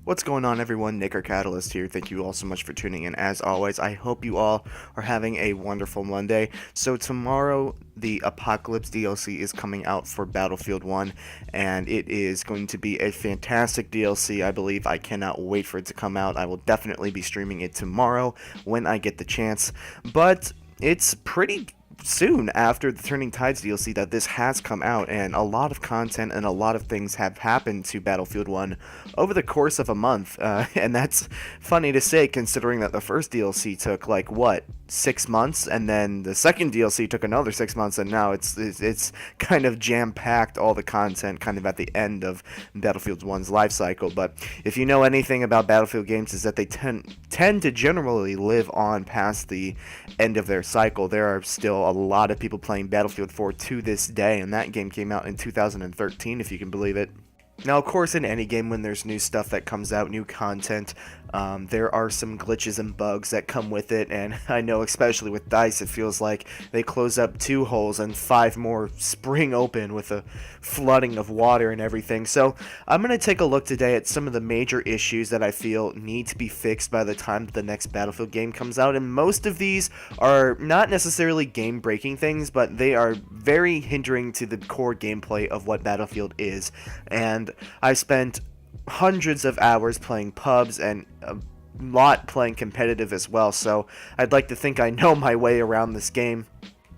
What's going on, everyone? Nick or Catalyst here. Thank you all so much for tuning in. As always, I hope you all are having a wonderful Monday. So tomorrow, the Apocalypse DLC is coming out for Battlefield 1, and it is going to be a fantastic DLC, I believe. I cannot wait for it to come out. I will definitely be streaming it tomorrow when I get the chance. But it's pretty soon after the Turning Tides DLC that this has come out, and a lot of content and a lot of things have happened to Battlefield 1 over the course of a month, and that's funny to say considering that the first DLC took like what, 6 months, and then the second DLC took another 6 months, and now it's kind of jam-packed, all the content kind of at the end of Battlefield 1's life cycle. But if you know anything about Battlefield games, is that they tend to generally live on past the end of their cycle. There are still a lot of people playing Battlefield 4 to this day, and that game came out in 2013, if you can believe it. Now, of course, in any game, when there's new stuff that comes out, new content, there are some glitches and bugs that come with it, and I know especially with DICE, it feels like they close up 2 holes and 5 more spring open with a flooding of water and everything. So I'm going to take a look today at some of the major issues that I feel need to be fixed by the time that the next Battlefield game comes out, and most of these are not necessarily game-breaking things, but they are very hindering to the core gameplay of what Battlefield is, and I've spent hundreds of hours playing pubs and a lot playing competitive as well, so I'd like to think I know my way around this game.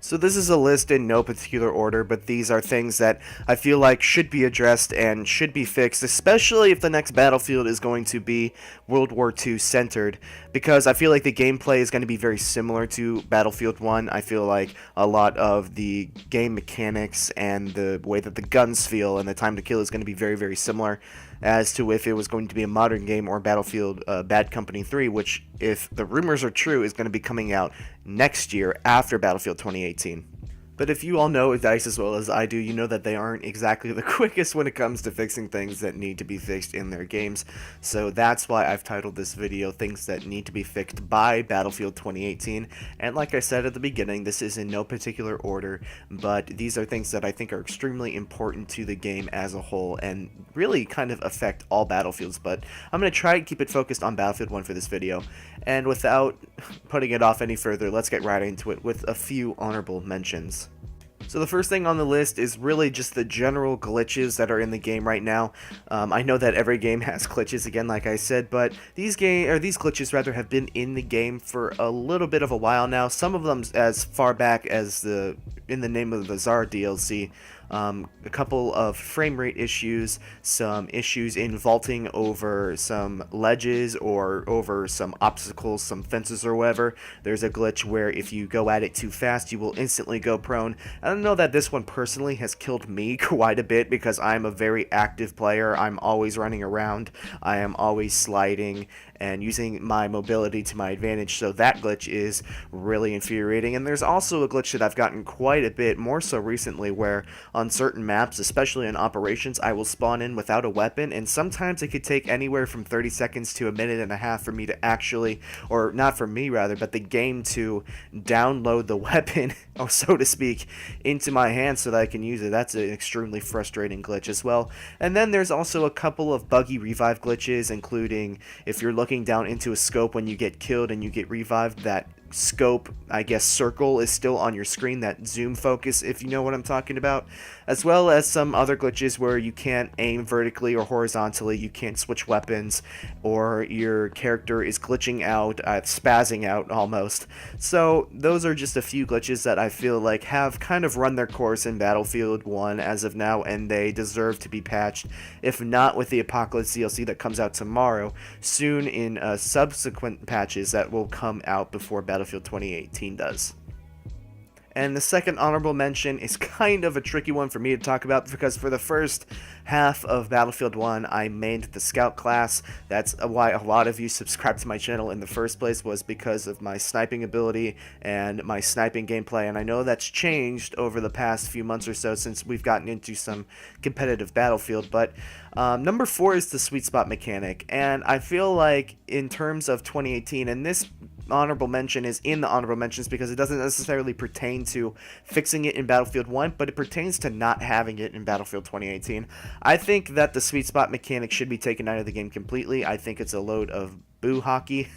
So this is a list in no particular order, but these are things that I feel like should be addressed and should be fixed, especially if the next Battlefield is going to be World War II centered, because I feel like the gameplay is going to be very similar to Battlefield 1. I feel like a lot of the game mechanics and the way that the guns feel and the time to kill is going to be very, very similar as to if it was going to be a modern game or Battlefield Bad Company 3, which, if the rumors are true, is going to be coming out next year after Battlefield 2018. But if you all know DICE as well as I do, you know that they aren't exactly the quickest when it comes to fixing things that need to be fixed in their games. So that's why I've titled this video Things That Need to Be Fixed by Battlefield 2018. And like I said at the beginning, this is in no particular order, but these are things that I think are extremely important to the game as a whole and really kind of affect all Battlefields. But I'm going to try and keep it focused on Battlefield 1 for this video. And without putting it off any further, let's get right into it with a few honorable mentions. So the first thing on the list is really just the general glitches that are in the game right now. I know that every game has glitches, again, like I said, but these glitches rather have been in the game for a little bit of a while now. Some of them as far back as In the Name of the Tsar DLC. A couple of frame rate issues, some issues in vaulting over some ledges or over some obstacles, some fences or whatever. There's a glitch where if you go at it too fast, you will instantly go prone. I don't know that this one personally has killed me quite a bit because I'm a very active player. I'm always running around. I am always sliding and using my mobility to my advantage, so that glitch is really infuriating. And there's also a glitch that I've gotten quite a bit, more so recently, where on certain maps, especially in Operations, I will spawn in without a weapon, and sometimes it could take anywhere from 30 seconds to a minute and a half for me to actually, or not for me rather, but the game to download the weapon, or so to speak, into my hand so that I can use it. That's an extremely frustrating glitch as well. And then there's also a couple of buggy revive glitches, including if you're looking down into a scope when you get killed and you get revived, that scope, I guess, circle is still on your screen, that zoom focus, if you know what I'm talking about, as well as some other glitches where you can't aim vertically or horizontally, you can't switch weapons, or your character is glitching out, spazzing out almost. So those are just a few glitches that I feel like have kind of run their course in Battlefield 1 as of now, and they deserve to be patched, if not with the Apocalypse DLC that comes out tomorrow, soon in subsequent patches that will come out before Battlefield 2018 does. And the second honorable mention is kind of a tricky one for me to talk about because for the first half of Battlefield 1, I mained the Scout class. That's why a lot of you subscribed to my channel in the first place, was because of my sniping ability and my sniping gameplay. And I know that's changed over the past few months or so since we've gotten into some competitive Battlefield, but number 4 is the sweet spot mechanic. And I feel like in terms of 2018, and this honorable mention is in the honorable mentions because it doesn't necessarily pertain to fixing it in Battlefield 1, but it pertains to not having it in Battlefield 2018. I think that the sweet spot mechanic should be taken out of the game completely. I think it's a load of boo hockey,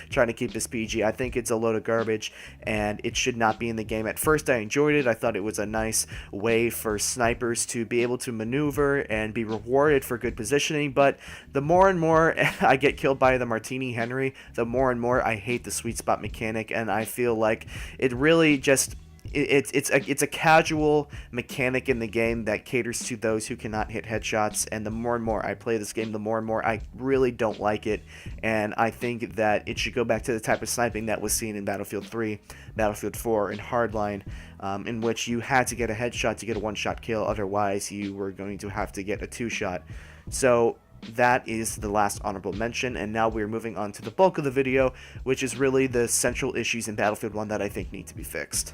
trying to keep this PG. I think it's a load of garbage, and it should not be in the game. At first, I enjoyed it. I thought it was a nice way for snipers to be able to maneuver and be rewarded for good positioning, but the more and more I get killed by the Martini Henry, the more and more I hate the sweet spot mechanic, and I feel like it really just it's a casual mechanic in the game that caters to those who cannot hit headshots, and the more and more I play this game, the more and more I really don't like it, and I think that it should go back to the type of sniping that was seen in Battlefield 3, Battlefield 4, and Hardline, in which you had to get a headshot to get a one-shot kill, otherwise you were going to have to get a two-shot. So that is the last honorable mention, and now we're moving on to the bulk of the video, which is really the central issues in Battlefield 1 that I think need to be fixed.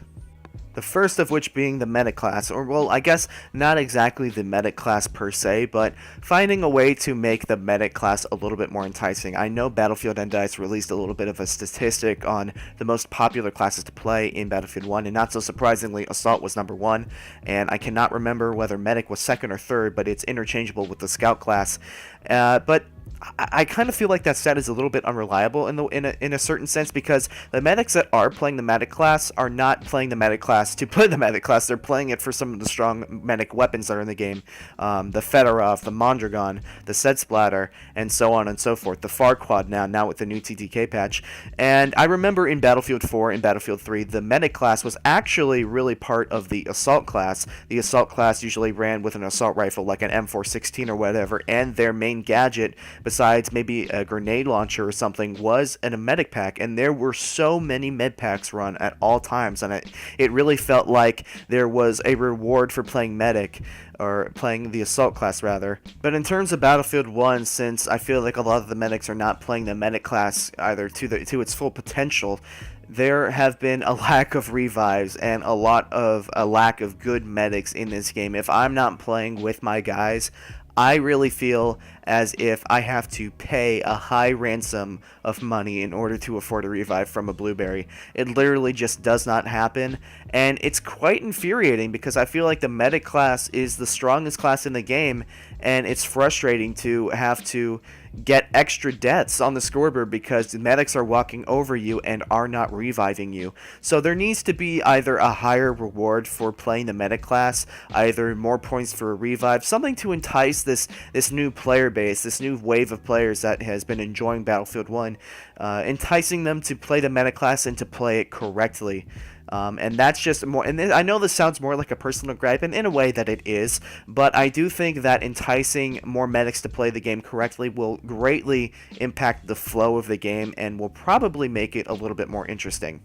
The first of which being the medic class, or well, I guess not exactly the medic class per se, but finding a way to make the medic class a little bit more enticing. I know Battlefield and DICE released a little bit of a statistic on the most popular classes to play in Battlefield 1, and not so surprisingly, Assault was number 1, and I cannot remember whether medic was second or third, but it's interchangeable with the Scout class. But I kind of feel like that stat is a little bit unreliable in a certain sense, because the medics that are playing the medic class are not playing the medic class to play the medic class. They're playing it for some of the strong medic weapons that are in the game. The Fedorov, the Mondragon, the Zed Splatter, and so on and so forth. The Farquad now with the new TTK patch. And I remember in Battlefield 4 and Battlefield 3, the medic class was actually really part of the assault class. The assault class usually ran with an assault rifle like an M416 or whatever, and their main gadget, besides maybe a grenade launcher or something, was in a medic pack, and there were so many med packs run at all times, and it really felt like there was a reward for playing medic, or playing the assault class rather. But in terms of Battlefield 1, since I feel like a lot of the medics are not playing the medic class either to its full potential, there have been a lack of revives and a lack of good medics in this game. If I'm not playing with my guys, I really feel as if I have to pay a high ransom of money in order to afford a revive from a Blueberry. It literally just does not happen, and it's quite infuriating because I feel like the medic class is the strongest class in the game, and it's frustrating to have to get extra deaths on the scoreboard because the medics are walking over you and are not reviving you. So there needs to be either a higher reward for playing the medic class, either more points for a revive, something to entice this new player base, this new wave of players that has been enjoying Battlefield 1, enticing them to play the medic class and to play it correctly. And that's just more, and I know this sounds more like a personal gripe, and in a way that it is, but I do think that enticing more medics to play the game correctly will greatly impact the flow of the game and will probably make it a little bit more interesting.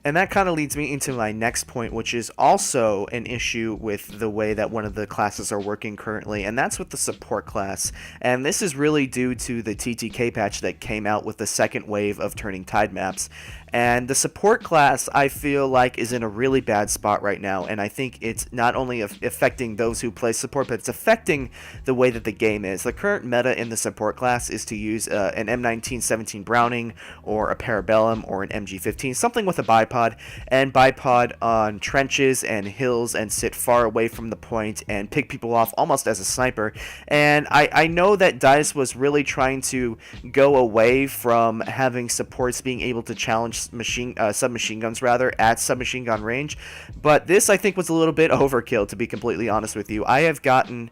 And that kind of leads me into my next point, which is also an issue with the way that one of the classes are working currently, and that's with the support class. And this is really due to the TTK patch that came out with the second wave of Turning Tide maps. And the support class, I feel like, is in a really bad spot right now, and I think it's not only affecting those who play support, but it's affecting the way that the game is. The current meta in the support class is to use an M1917 Browning, or a Parabellum, or an MG15, something with a bipod, and bipod on trenches and hills and sit far away from the point and pick people off almost as a sniper. And I know that DICE was really trying to go away from having supports being able to challenge submachine guns rather at submachine gun range, but this I think was a little bit overkill, to be completely honest with you. I have gotten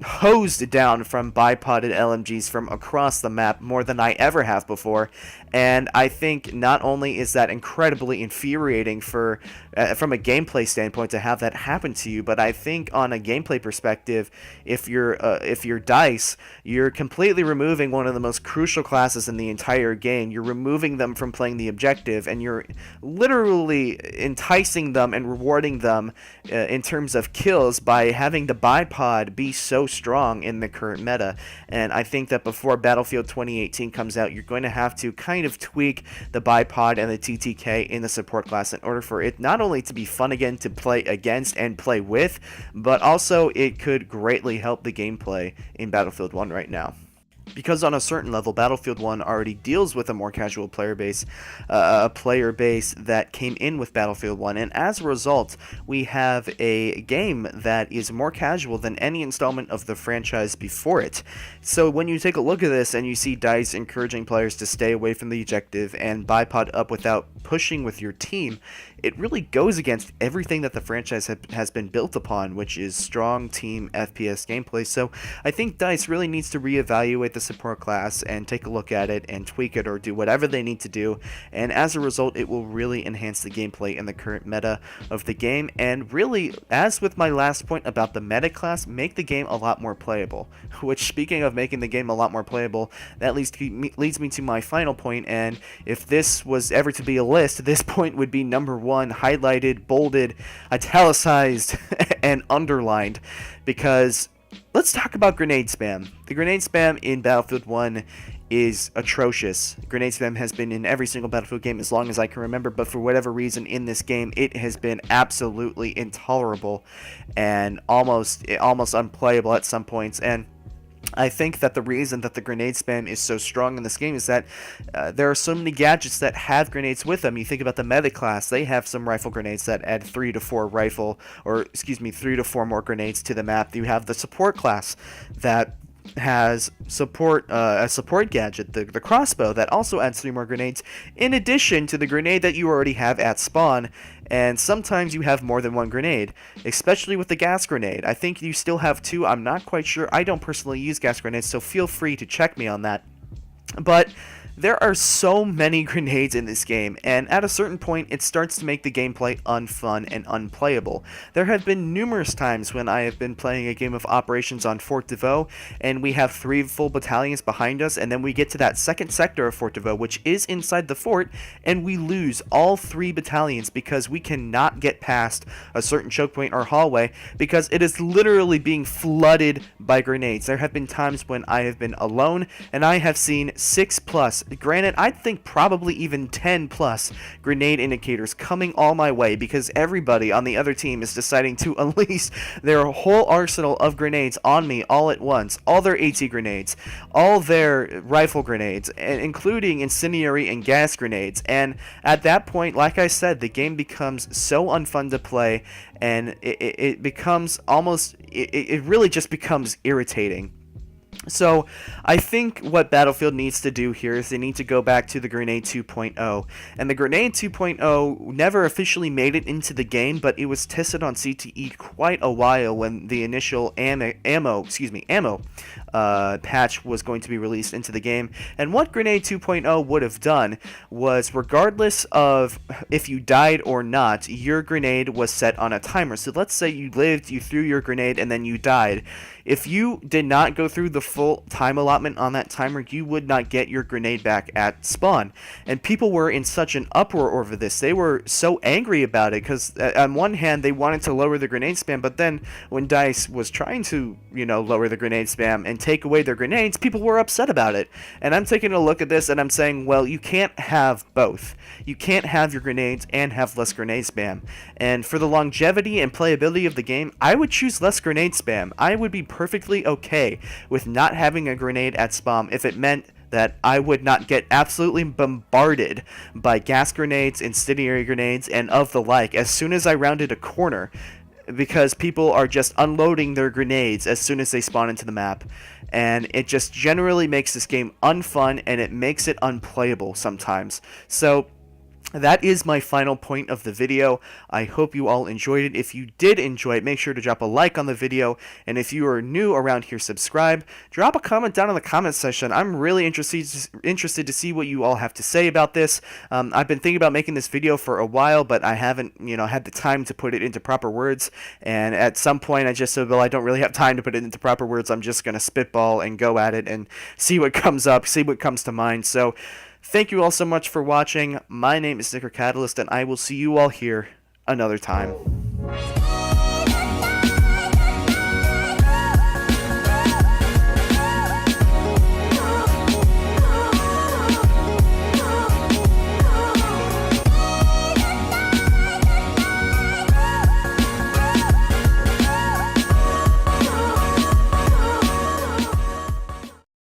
hosed down from bipoded LMGs from across the map more than I ever have before, and I think not only is that incredibly infuriating from a gameplay standpoint to have that happen to you, but I think on a gameplay perspective, if you're DICE, you're completely removing one of the most crucial classes in the entire game. You're removing them from playing the objective, and you're literally enticing them and rewarding them in terms of kills by having the bipod be so strong in the current meta. And I think that before Battlefield 2018 comes out, you're going to have to kind of tweak the bipod and the TTK in the support class in order for it not only to be fun again to play against and play with, but also it could greatly help the gameplay in Battlefield 1 right now. because on a certain level, Battlefield 1 already deals with a more casual player base, a player base that came in with Battlefield 1, and as a result, we have a game that is more casual than any installment of the franchise before it. So when you take a look at this and you see DICE encouraging players to stay away from the objective and bipod up without pushing with your team, it really goes against everything that the franchise has been built upon, which is strong team FPS gameplay. So I think DICE really needs to reevaluate the support class and take a look at it and tweak it or do whatever they need to do, and as a result it will really enhance the gameplay in the current meta of the game, and really, as with my last point about the meta class, make the game a lot more playable. Which, speaking of making the game a lot more playable, that leads me to my final point, and if this was ever to be a list, this point would be number 1, highlighted, bolded, italicized, and underlined, because let's talk about grenade spam. The grenade spam in Battlefield 1 is atrocious. Grenade spam has been in every single Battlefield game as long as I can remember, but for whatever reason in this game, it has been absolutely intolerable and almost unplayable at some points. And I think that the reason that the grenade spam is so strong in this game is that there are so many gadgets that have grenades with them. You think about the medic class, they have some rifle grenades that add 3 to 4 3 to 4 more grenades to the map. You have the support class that has a support gadget, the crossbow, that also adds 3 more grenades, in addition to the grenade that you already have at spawn, and sometimes you have more than 1 grenade, especially with the gas grenade. I think you still have 2, I'm not quite sure. I don't personally use gas grenades, so feel free to check me on that. But there are so many grenades in this game, and at a certain point, it starts to make the gameplay unfun and unplayable. There have been numerous times when I have been playing a game of operations on Fort de Vaux, and we have 3 full battalions behind us, and then we get to that second sector of Fort de Vaux, which is inside the fort, and we lose all 3 battalions because we cannot get past a certain choke point or hallway because it is literally being flooded by grenades. There have been times when I have been alone, and I have seen 6+, granted, I'd think probably even 10+ grenade indicators coming all my way because everybody on the other team is deciding to unleash their whole arsenal of grenades on me all at once. All their AT grenades, all their rifle grenades, including incendiary and gas grenades. And at that point, like I said, the game becomes so unfun to play, and it becomes almost, it really just becomes irritating. So, I think what Battlefield needs to do here is they need to go back to the Grenade 2.0. And the Grenade 2.0 never officially made it into the game, but it was tested on CTE quite a while when the initial ammo patch was going to be released into the game. And what Grenade 2.0 would have done was, regardless of if you died or not, your grenade was set on a timer. So let's say you lived, you threw your grenade, and then you died. If you did not go through the full time allotment on that timer, you would not get your grenade back at spawn. And people were in such an uproar over this. They were so angry about it because on one hand they wanted to lower the grenade spam, but then when DICE was trying to, lower the grenade spam and take away their grenades, people were upset about it. And I'm taking a look at this and I'm saying, well, you can't have both. You can't have your grenades and have less grenade spam. And for the longevity and playability of the game, I would choose less grenade spam. I would be perfectly okay with not having a grenade at spawn if it meant that I would not get absolutely bombarded by gas grenades, incendiary grenades, and of the like as soon as I rounded a corner, because people are just unloading their grenades as soon as they spawn into the map. And it just generally makes this game unfun, and it makes it unplayable sometimes. So that is my final point of the video. I hope you all enjoyed it. If you did enjoy it, make sure to drop a like on the video. And if you are new around here, subscribe. Drop a comment down in the comment section. I'm really interested to see what you all have to say about this. I've been thinking about making this video for a while, but I haven't, had the time to put it into proper words. And at some point, I just said, well, I don't really have time to put it into proper words. I'm just going to spitball and go at it and see what comes up, see what comes to mind. So, thank you all so much for watching. My name is Nicker Catalyst, and I will see you all here another time.